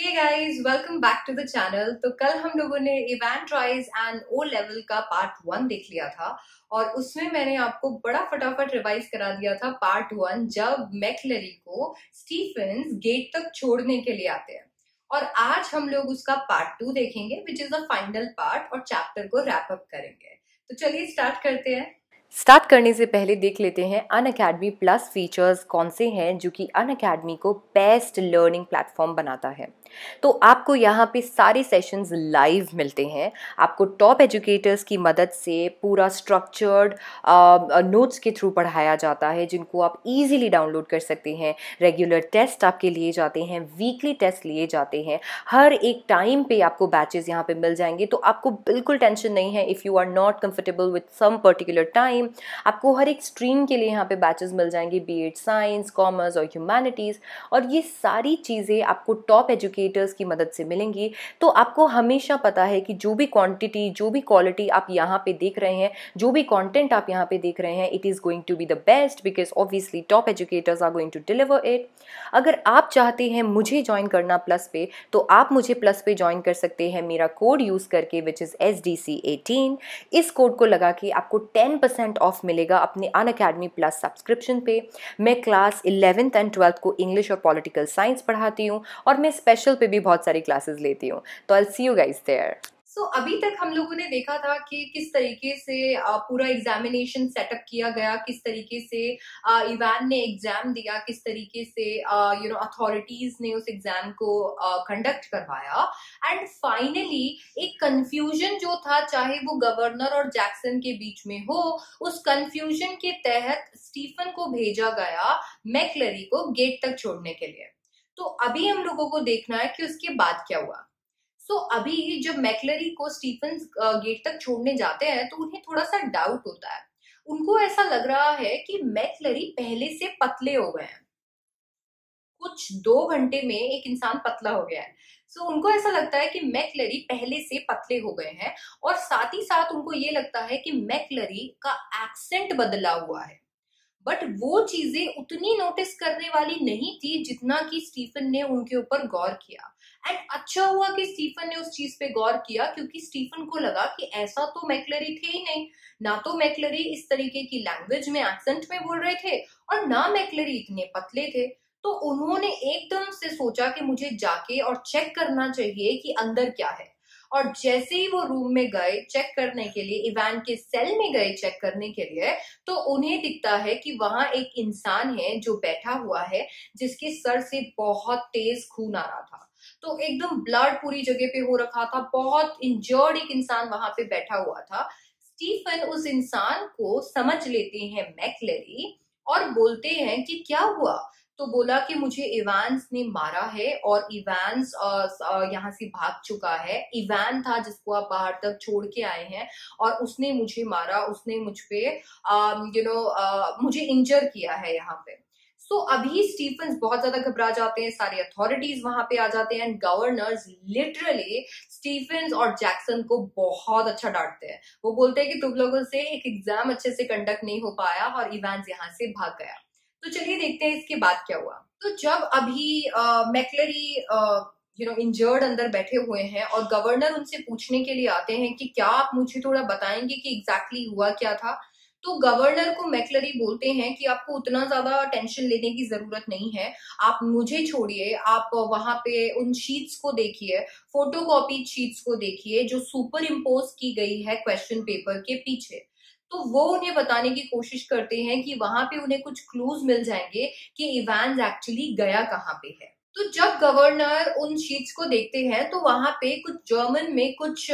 Hey guys, welcome back to the channel. तो कल हम लोगों ने event rise and O level का पार्ट 1 देख लिया था और उसमें मैंने आपको बड़ा फटाफट रिवाइज करा दिया था पार्ट 1, जब मैकलरी को स्टीफेंस गेट तक छोड़ने के लिए आते हैं। और आज हम लोग उसका पार्ट 2 देखेंगे, which is the final part, और चैप्टर को रैप अप करेंगे। तो चलिए स्टार्ट करते हैं। स्टार्ट करने से पहले देख लेते हैं अनअकैडमी प्लस फीचर्स कौन से हैं जो कि अनअकैडमी को बेस्ट लर्निंग प्लेटफॉर्म बनाता है। तो आपको यहाँ पे सारे सेशंस लाइव मिलते हैं। आपको टॉप एजुकेटर्स की मदद से पूरा स्ट्रक्चर्ड नोट्स के थ्रू पढ़ाया जाता है, जिनको आप इजीली डाउनलोड कर सकते हैं। रेगुलर टेस्ट आपके लिए जाते हैं, वीकली टेस्ट लिए जाते हैं। हर एक टाइम पे आपको बैचेस यहाँ पे मिल जाएंगे, तो आपको बिल्कुल टेंशन नहीं है if you are not comfortable with some particular time. आपको हर एक स्ट्रीम के लिए यहाँ पे बैचेस मिल जाएंगे, बी इट साइंस, कॉमर्स और ह्यूमैनिटीज़। और ये सारी चीज़ें आपको टॉप एजुकेटर्स की मदद से मिलेंगी। तो आपको हमेशा पता है कि जो भी क्वांटिटी, जो भी क्वालिटी आप यहाँ पे देख रहे हैं, जो भी कंटेंट आप यहाँ पे देख रहे हैं, it is going to be the best, because obviously top educators are going to deliver it. अगर आप चाहते हैं मुझे ज्वाइन करना प्लस पे, तो आप मुझे प्लस पे ज्वाइन कर सकते हैं मेरा कोड यूज़ करके, विच इज़ SDC18। इस कोड को लगा के आपको 10% ऑफ मिलेगा अपने अनअकैडमी प्लस सब्सक्रिप्शन पे। मैं क्लास 11th एंड 12th को इंग्लिश और पॉलिटिकल साइंस पढ़ाती हूँ, और मैं स्पेशल पे भी बहुत सारी क्लासेस लेती हूँ। तो आई सी यू गाइस देयर। अभी तक हम लोगों ने देखा था कि किस तरीके से पूरा एग्जामिनेशन सेटअप किया गया, किस तरीके से इवान ने एग्जाम दिया, किस तरीके से अथॉरिटीज ने उस एग्जाम को कंडक्ट करवाया। एंड फाइनली एक कंफ्यूजन जो था, चाहे वो गवर्नर और जैक्सन के बीच में हो, उस कंफ्यूजन के तहत स्टीफन को भेजा गया मैकलरी को गेट तक छोड़ने के लिए। तो अभी हम लोगों को देखना है कि उसके बाद क्या हुआ। अभी जब मैकलरी को स्टीफेंस गेट तक छोड़ने जाते हैं तो उन्हें थोड़ा सा डाउट होता है। उनको ऐसा लग रहा है कि मैकलरी पहले से पतले हो गए हैं। कुछ 2 घंटे में एक इंसान पतला हो गया है। उनको ऐसा लगता है कि मैकलरी पहले से पतले हो गए हैं, और साथ ही साथ उनको ये लगता है कि मैकलरी का एक्सेंट बदला हुआ है। बट वो चीजें उतनी नोटिस करने वाली नहीं थी जितना कि स्टीफन ने उनके ऊपर गौर किया। एंड अच्छा हुआ कि स्टीफन ने उस चीज पे गौर किया, क्योंकि स्टीफन को लगा कि ऐसा तो मैकलरी थे ही नहीं। ना तो मैकलरी इस तरीके की लैंग्वेज में, एक्सेंट में बोल रहे थे, और ना मैकलरी इतने पतले थे। तो उन्होंने एकदम से सोचा कि मुझे जाके और चेक करना चाहिए कि अंदर क्या है। और जैसे ही वो रूम में गए चेक करने के लिए, इवान के सेल में गए चेक करने के लिए, तो उन्हें दिखता है कि वहां एक इंसान है जो बैठा हुआ है, जिसके सर से बहुत तेज खून आ रहा था। तो एकदम ब्लड पूरी जगह पे हो रखा था, बहुत इंजर्ड एक इंसान वहां पे बैठा हुआ था। स्टीफन उस इंसान को समझ लेते हैं मैकलरी, और बोलते हैं कि क्या हुआ। तो बोला कि मुझे इवांस ने मारा है, और इवांस यहाँ से भाग चुका है। इवान था जिसको आप बाहर तक छोड़ के आए हैं, और उसने मुझे मारा, उसने मुझ पे मुझे इंजर किया है यहाँ पे। अभी स्टीफन्स बहुत ज्यादा घबरा जाते हैं, सारे अथॉरिटीज वहां पे आ जाते हैं, एंड गवर्नर्स लिटरली स्टीफन्स और जैक्सन को बहुत अच्छा डांटते हैं। वो बोलते हैं कि तुम लोगों से एक एग्जाम अच्छे से कंडक्ट नहीं हो पाया, और इवांस यहाँ से भाग गया। तो चलिए देखते हैं इसके बाद क्या हुआ। तो जब अभी मैकलरी इंजर्ड अंदर बैठे हुए हैं, और गवर्नर उनसे पूछने के लिए आते हैं कि क्या आप मुझे थोड़ा बताएंगे कि एग्जैक्टली हुआ क्या था। तो गवर्नर को मैकलरी बोलते हैं कि आपको उतना ज्यादा टेंशन लेने की जरूरत नहीं है, आप मुझे छोड़िए, आप वहां पे उन शीट्स को देखिए, फोटोकॉपी शीट्स को देखिए जो सुपर इम्पोज की गई है क्वेश्चन पेपर के पीछे। तो वो उन्हें बताने की कोशिश करते हैं कि वहां पे उन्हें कुछ क्लूज मिल जाएंगे कि इवांस एक्चुअली गया कहाँ पे है। तो जब गवर्नर उन शीट्स को देखते हैं तो वहां पे कुछ जर्मन में कुछ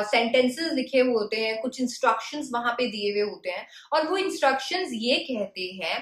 सेंटेंसेस लिखे हुए होते हैं, कुछ इंस्ट्रक्शंस वहां पे दिए हुए होते हैं, और वो इंस्ट्रक्शंस ये कहते हैं,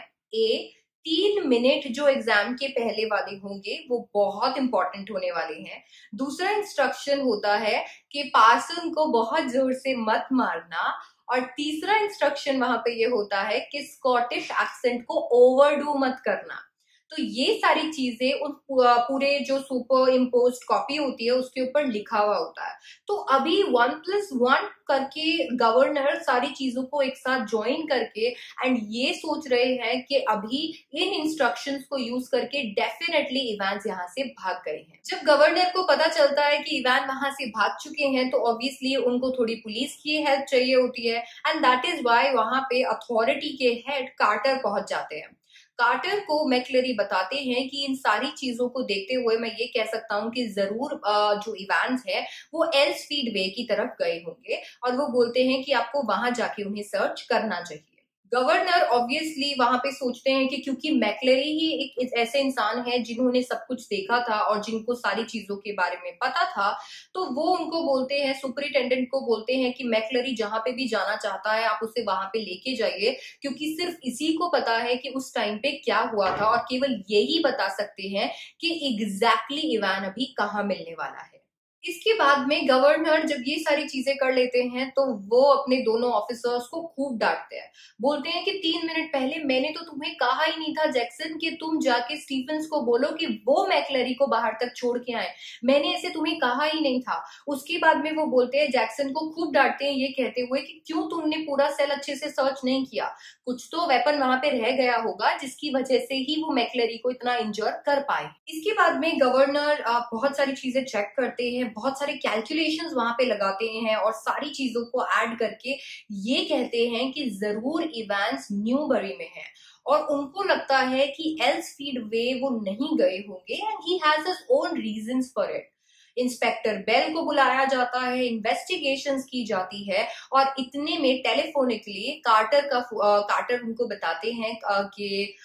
3 मिनट जो एग्जाम के पहले वाले होंगे वो बहुत इंपॉर्टेंट होने वाले हैं। दूसरा इंस्ट्रक्शन होता है कि पार्सन को बहुत जोर से मत मारना। और तीसरा इंस्ट्रक्शन वहां पे ये होता है कि स्कॉटिश एक्सेंट को ओवरडू मत करना। तो ये सारी चीजें उस पूरे जो सुपर इम्पोज्ड कॉपी होती है उसके ऊपर लिखा हुआ होता है। तो अभी 1+1 करके गवर्नर सारी चीजों को एक साथ ज्वाइन करके एंड ये सोच रहे हैं कि अभी इन इंस्ट्रक्शंस को यूज करके डेफिनेटली इवान यहाँ से भाग गए हैं। जब गवर्नर को पता चलता है कि इवान वहां से भाग चुके हैं तो ऑब्वियसली उनको थोड़ी पुलिस की हेल्प चाहिए होती है एंड दैट इज वाई वहां पे अथॉरिटी के हेड कार्टर पहुंच जाते हैं। कार्टर को मैक्लेरी बताते हैं कि इन सारी चीजों को देखते हुए मैं ये कह सकता हूँ कि जरूर जो इवांस है वो एल्सफील्ड वे की तरफ गए होंगे और वो बोलते हैं कि आपको वहां जाके उन्हें सर्च करना चाहिए। गवर्नर ऑब्वियसली वहां पे सोचते हैं कि क्योंकि मैक्लेरी ही एक ऐसे इंसान है जिन्होंने सब कुछ देखा था और जिनको सारी चीजों के बारे में पता था, तो वो उनको बोलते हैं, सुपरिटेंडेंट को बोलते हैं कि मैक्लेरी जहां पे भी जाना चाहता है आप उसे वहां पे लेके जाइए, क्योंकि सिर्फ इसी को पता है कि उस टाइम पे क्या हुआ था और केवल यही बता सकते हैं कि एग्जैक्टली इवान अभी कहाँ मिलने वाला है। इसके बाद में गवर्नर जब ये सारी चीजें कर लेते हैं तो वो अपने दोनों ऑफिसर्स को खूब डांटते हैं। बोलते हैं कि 3 मिनट पहले मैंने तो तुम्हें कहा ही नहीं था जैक्सन कि तुम जाके स्टीफन्स को बोलो कि वो मैक्लेरी को बाहर तक छोड़ के आए, मैंने ऐसे तुम्हें कहा ही नहीं था। उसके बाद में वो बोलते हैं, जैक्सन को खूब डांटते हैं ये कहते हुए कि क्यों तुमने पूरा सेल अच्छे से सर्च नहीं किया, कुछ तो वेपन वहां पे रह गया होगा जिसकी वजह से ही वो मैक्लेरी को इतना इंजर कर पाए। इसके बाद में गवर्नर बहुत सारी चीजें चेक करते हैं, बहुत सारे कैलकुलेशंस वहां पे लगाते हैं और सारी चीजों को ऐड करके ये कहते हैं कि जरूर इवांस न्यूबरी में है और उनको लगता है कि एल्सफील्ड वे वो नहीं गए होंगे and he has his own reasons for it. Inspector Bell को बुलाया जाता है, इन्वेस्टिगेशंस की जाती है और इतने में टेलीफोनिकली कार्टर उनको बताते हैं कि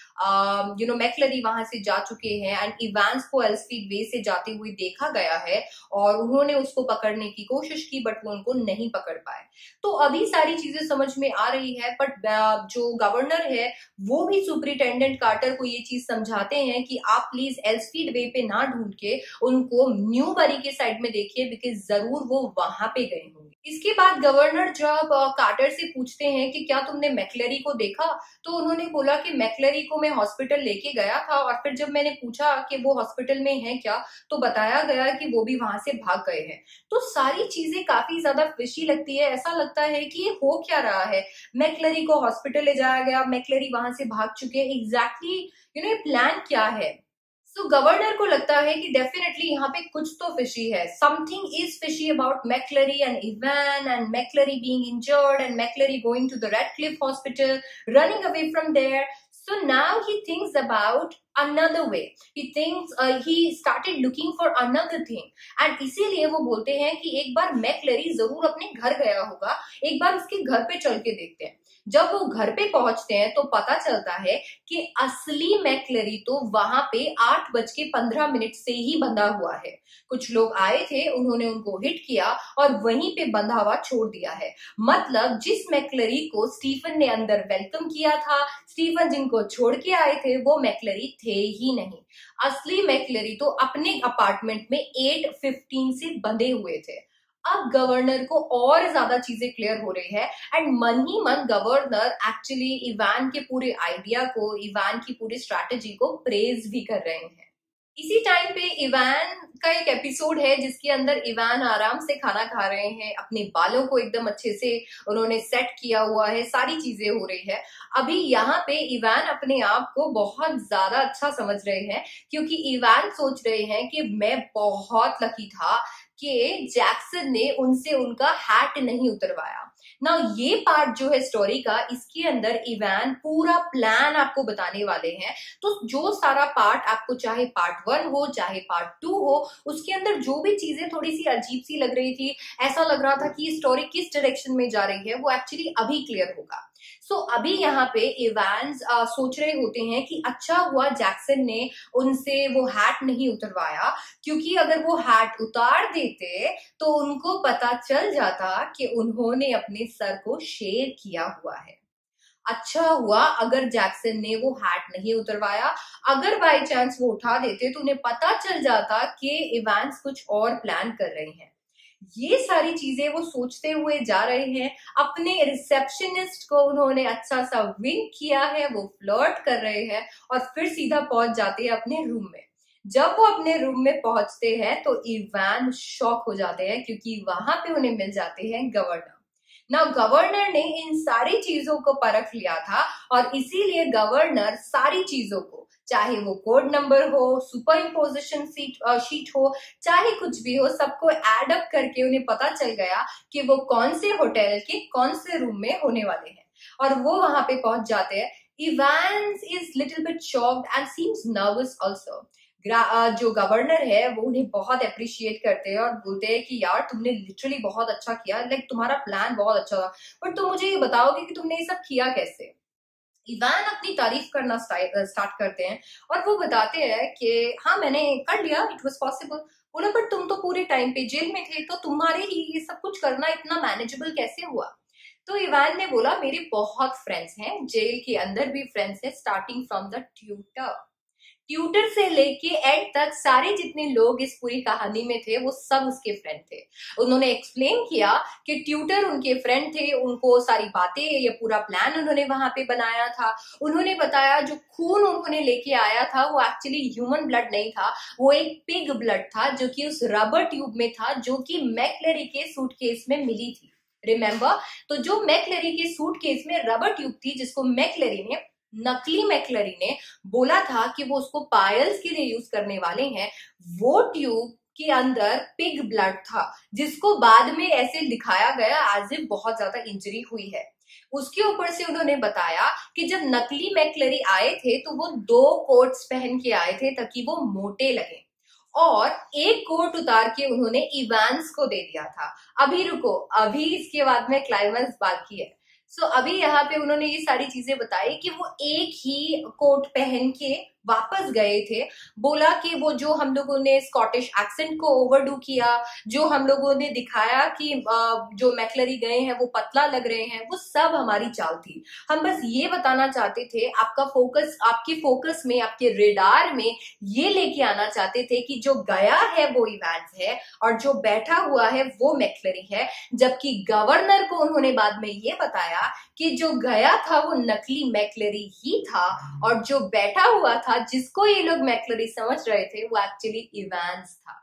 मैक्लेरी वहां से जा चुके हैं एंड इवांस को एल्सफील्ड वे से जाते हुए देखा गया है और उन्होंने उसको पकड़ने की कोशिश की बट वो उनको नहीं पकड़ पाए। तो अभी सारी चीजें समझ में आ रही है बट जो गवर्नर है वो भी सुपरिटेंडेंट कार्टर को ये चीज समझाते हैं कि आप प्लीज एल्सफील्ड वे पे ना ढूंढ के उनको न्यूबरी के साइड में देखिए बिकॉज जरूर वो वहां पे गए होंगे। इसके बाद गवर्नर जब कार्टर से पूछते हैं कि क्या तुमने मैक्लेरी को देखा, तो उन्होंने बोला कि मैक्लेरी को मैं हॉस्पिटल लेके गया था और फिर जब मैंने पूछा कि वो हॉस्पिटल में है क्या तो बताया गया कि वो भी वहां से भाग गए हैं। तो सारी चीजें काफी ज्यादा फिशी लगती है, ऐसा लगता है कि ये हो क्या रहा है, मैक्लेरी को हॉस्पिटल ले जाया गया, मैक्लेरी वहां से भाग चुके, एग्जैक्टली प्लान क्या है। सो गवर्नर को लगता है कि डेफिनेटली यहाँ पे कुछ तो फिशी है, something is fishy about McCleary and Evan and McCleary being injured and McCleary going to the Radcliffe hospital, running away from there. So now he thinks about another way. He started looking for another thing. And इसीलिए वो बोलते हैं कि एक बार मैक्लेरी जरूर अपने घर गया होगा, एक बार उसके घर पे चल के देखते हैं। जब वो घर पे पहुंचते हैं तो पता चलता है कि असली मैक्लेरी तो वहां पे 8:15 से ही बंधा हुआ है। कुछ लोग आए थे, उन्होंने उनको हिट किया और वहीं पे बंधा हुआ छोड़ दिया है। मतलब जिस मैक्लेरी को स्टीफन ने अंदर वेलकम किया था, स्टीफन जिनको छोड़ के आए थे वो मैक्लेरी थे ही नहीं। असली मैक्लेरी तो अपने अपार्टमेंट में 8:15 से बंधे हुए थे। अब गवर्नर को और ज्यादा चीजें क्लियर हो रही है एंड मन ही मन गवर्नर एक्चुअली इवान के पूरे आइडिया को, इवान की पूरी स्ट्रैटेजी को प्रेज भी कर रहे हैं। इसी टाइम पे इवान का एक एपिसोड है जिसके अंदर इवान आराम से खाना खा रहे हैं, अपने बालों को एकदम अच्छे से उन्होंने सेट किया हुआ है, सारी चीजें हो रही है। अभी यहाँ पे इवान अपने आप को बहुत ज्यादा अच्छा समझ रहे हैं क्योंकि इवान सोच रहे हैं कि मैं बहुत लकी था कि जैक्सन ने उनसे उनका हैट नहीं उतरवाया। ना ये पार्ट जो है स्टोरी का, इसके अंदर इवान पूरा प्लान आपको बताने वाले हैं। तो जो सारा पार्ट आपको, चाहे पार्ट 1 हो चाहे पार्ट 2 हो, उसके अंदर जो भी चीजें थोड़ी सी अजीब सी लग रही थी, ऐसा लग रहा था कि ये स्टोरी किस डायरेक्शन में जा रही है, वो एक्चुअली अभी क्लियर होगा। सो अभी यहाँ पे इवान्स सोच रहे होते हैं कि अच्छा हुआ जैक्सन ने उनसे वो हैट नहीं उतरवाया, क्योंकि अगर वो हैट उतार देते तो उनको पता चल जाता कि उन्होंने अपने सर को शेव किया हुआ है। अच्छा हुआ अगर जैक्सन ने वो हैट नहीं उतरवाया, अगर बाय चांस वो उठा देते तो उन्हें पता चल जाता कि इवान्स कुछ और प्लान कर रहे हैं। ये सारी चीजें वो सोचते हुए जा रहे हैं। अपने रिसेप्शनिस्ट को उन्होंने अच्छा सा विंक किया है, वो फ्लर्ट कर रहे हैं और फिर सीधा पहुंच जाते हैं अपने रूम में। जब वो अपने रूम में पहुंचते हैं तो इवान शॉक हो जाते हैं, क्योंकि वहां पे उन्हें मिल जाते हैं गवर्नर। ना गवर्नर ने इन सारी चीजों को परख लिया था और इसीलिए गवर्नर सारी चीजों को, चाहे वो कोड नंबर हो, सुपर इम्पोजिशन शीट हो, चाहे कुछ भी हो, सबको एड अप करके उन्हें पता चल गया कि वो कौन से होटल के कौन से रूम में होने वाले हैं। और वो वहां पे पहुंच जाते हैं। Evans is little bit shocked and seems nervous also. जो गवर्नर है वो उन्हें बहुत अप्रिशिएट करते हैं और बोलते हैं कि यार तुमने लिटरली बहुत अच्छा किया, लाइक तुम्हारा प्लान बहुत अच्छा था, बट तुम मुझे ये बताओगे कि तुमने ये सब किया कैसे। इवान अपनी तारीफ करना स्टार्ट करते हैं और वो बताते हैं कि हाँ मैंने कर लिया, इट वाज पॉसिबल। बोला बट तुम तो पूरे टाइम पे जेल में थे, तो तुम्हारे ही ये सब कुछ करना इतना मैनेजेबल कैसे हुआ। तो इवान ने बोला मेरे बहुत फ्रेंड्स हैं, जेल के अंदर भी फ्रेंड्स हैं, स्टार्टिंग फ्रॉम द ट्यूटर से लेके एंड तक सारे जितने लोग इस पूरी कहानी में थे वो सब उसके फ्रेंड थे। उन्होंने एक्सप्लेन किया कि ट्यूटर उनके फ्रेंड थे, उनको सारी बातें, ये पूरा प्लान उन्होंने वहां पे बनाया था। उन्होंने बताया जो खून उन्होंने लेके आया था वो एक्चुअली ह्यूमन ब्लड नहीं था, वो एक पिग ब्लड था जो कि उस रबर ट्यूब में था, जो कि मैकलेरी के सूटकेस में मिली थी। रिमेंबर, तो जो मैकलेरी के सूटकेस में रबर ट्यूब थी, जिसको नकली मैकलरी ने बोला था कि वो उसको पायल्स के लिए यूज करने वाले हैं, वो ट्यूब के अंदर पिग ब्लड था, जिसको बाद में ऐसे दिखाया गया एज इफ बहुत ज्यादा इंजरी हुई है। उसके ऊपर से उन्होंने बताया कि जब नकली मैकलरी आए थे तो वो 2 कोट्स पहन के आए थे ताकि वो मोटे लगे, और एक कोट उतार के उन्होंने इवांस को दे दिया था। अभी रुको, अभी इसके बाद में क्लाइमैक्स बाकी है। अभी यहाँ पे उन्होंने ये सारी चीजें बताई कि वो एक ही कोट पहन के वापस गए थे। बोला कि वो जो हम लोगों ने स्कॉटिश एक्सेंट को ओवरडू किया, जो हम लोगों ने दिखाया कि जो मैकलरी गए हैं वो पतला लग रहे हैं, वो सब हमारी चाल थी। हम बस ये बताना चाहते थे, आपका फोकस, आपके फोकस में, आपके रेडार में ये लेके आना चाहते थे कि जो गया है वो इवांस है और जो बैठा हुआ है वो मैकलरी है। जबकि गवर्नर को उन्होंने बाद में ये बताया कि जो गया था वो नकली मैकलरी ही था और जो बैठा हुआ था, जिसको ये लोग मैकलरी समझ रहे थे, वो एक्चुअली इवांस था।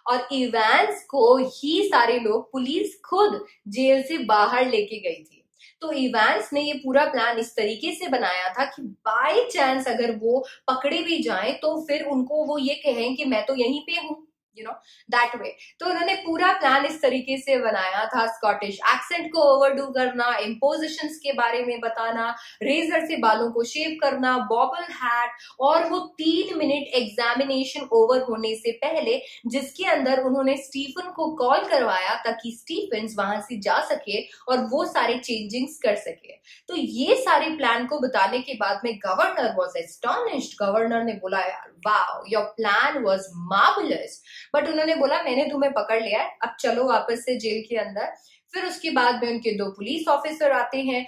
और इवांस को ही सारे लोग, पुलिस खुद जेल से बाहर लेके गई थी। तो इवांस ने ये पूरा प्लान इस तरीके से बनाया था कि बाय चांस अगर वो पकड़े भी जाएं तो फिर उनको वो ये कहें कि मैं तो यहीं पे हूं, दैट वे। तो उन्होंने पूरा प्लान इस तरीके से बनाया था, स्कॉटिश एक्सेंट को ओवरडू करना, इम्पोजिशंस के बारे में बताना, रेजर से बालों को शेव करना, बॉबल हैट, और वो 3 मिनट एग्जामिनेशन ओवर होने से पहले, जिसके अंदर उन्होंने स्टीफन को कॉल करवाया ताकि स्टीफन वहां से जा सके और वो सारे चेंजिंग्स कर सके। तो ये सारे प्लान को बताने के बाद में गवर्नर वॉज एस्टॉनिश्ड। गवर्नर ने बोला यार wow, your plan was marvellous. But उन्होंने बोला मैंने तुम्हें पकड़ लिया है, अब चलो वापस से जेल के अंदर। फिर उसके बाद में उनके 2 पुलिस ऑफिसर आते हैं,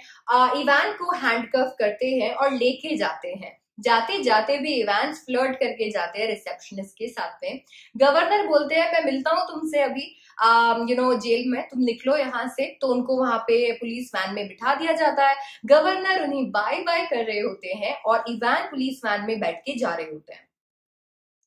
इवान को हैंडकफ करते हैं और लेके जाते हैं। जाते जाते भी इवांस फ्लर्ट करके जाते हैं रिसेप्शनिस्ट के साथ में। गवर्नर बोलते हैं मैं मिलता हूं तुमसे अभी जेल में, तुम निकलो यहाँ से। तो उनको वहां पे पुलिस वैन में बिठा दिया जाता है। गवर्नर उन्हें बाय बाय कर रहे होते हैं और इवान पुलिस वैन में बैठ के जा रहे होते हैं।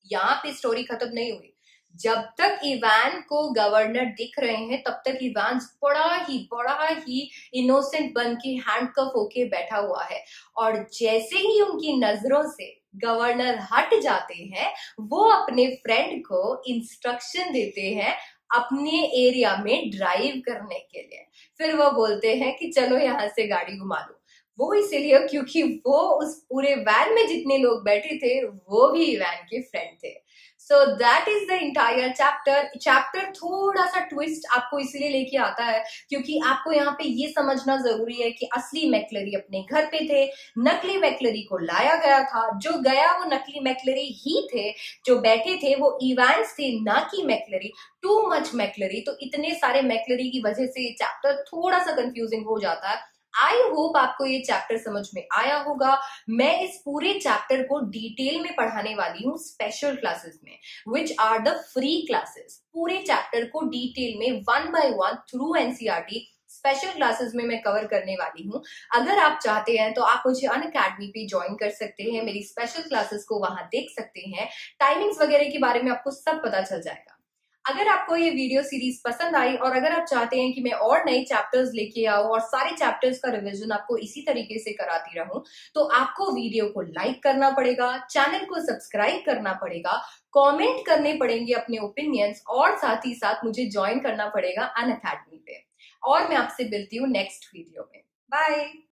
यहाँ पे स्टोरी खत्म नहीं हुई। जब तक इवान को गवर्नर दिख रहे हैं तब तक इवान बड़ा ही इनोसेंट बन के हैंडकफ होके बैठा हुआ है, और जैसे ही उनकी नजरों से गवर्नर हट जाते हैं, वो अपने फ्रेंड को इंस्ट्रक्शन देते हैं अपने एरिया में ड्राइव करने के लिए। फिर वो बोलते हैं कि चलो यहाँ से गाड़ी घुमा लो। वो इसीलिए क्योंकि वो उस पूरे वैन में जितने लोग बैठे थे वो भी वैन के फ्रेंड थे। So that is the entire chapter थोड़ा सा ट्विस्ट आपको इसलिए लेके आता है क्योंकि आपको यहाँ पे ये समझना जरूरी है कि असली मैकलरी अपने घर पे थे, नकली मैकलरी को लाया गया था, जो गया वो नकली मैकलरी ही थे, जो बैठे थे वो इवांस थे, ना कि मैकलरी। टू मच मैकलरी, तो इतने सारे मैकलरी की वजह से ये चैप्टर थोड़ा सा कंफ्यूजिंग हो जाता है। आई होप आपको ये चैप्टर समझ में आया होगा। मैं इस पूरे चैप्टर को डिटेल में पढ़ाने वाली हूँ स्पेशल क्लासेस में, which are the free classes. पूरे चैप्टर को डिटेल में 1 by 1 through NCERT special classes में मैं कवर करने वाली हूँ। अगर आप चाहते हैं तो आप मुझे अनअकैडमी पे ज्वाइन कर सकते हैं, मेरी स्पेशल क्लासेस को वहां देख सकते हैं। टाइमिंग्स वगैरह के बारे में आपको सब पता चल जाएगा। अगर आपको ये वीडियो सीरीज पसंद आई और अगर आप चाहते हैं कि मैं और नए चैप्टर्स लेके आऊं और सारे चैप्टर्स का रिवीजन आपको इसी तरीके से कराती रहूं, तो आपको वीडियो को लाइक करना पड़ेगा, चैनल को सब्सक्राइब करना पड़ेगा, कमेंट करने पड़ेंगे अपने ओपिनियंस, और साथ ही साथ मुझे ज्वाइन करना पड़ेगा अनअकैडमी पे। और मैं आपसे मिलती हूँ नेक्स्ट वीडियो में। बाय।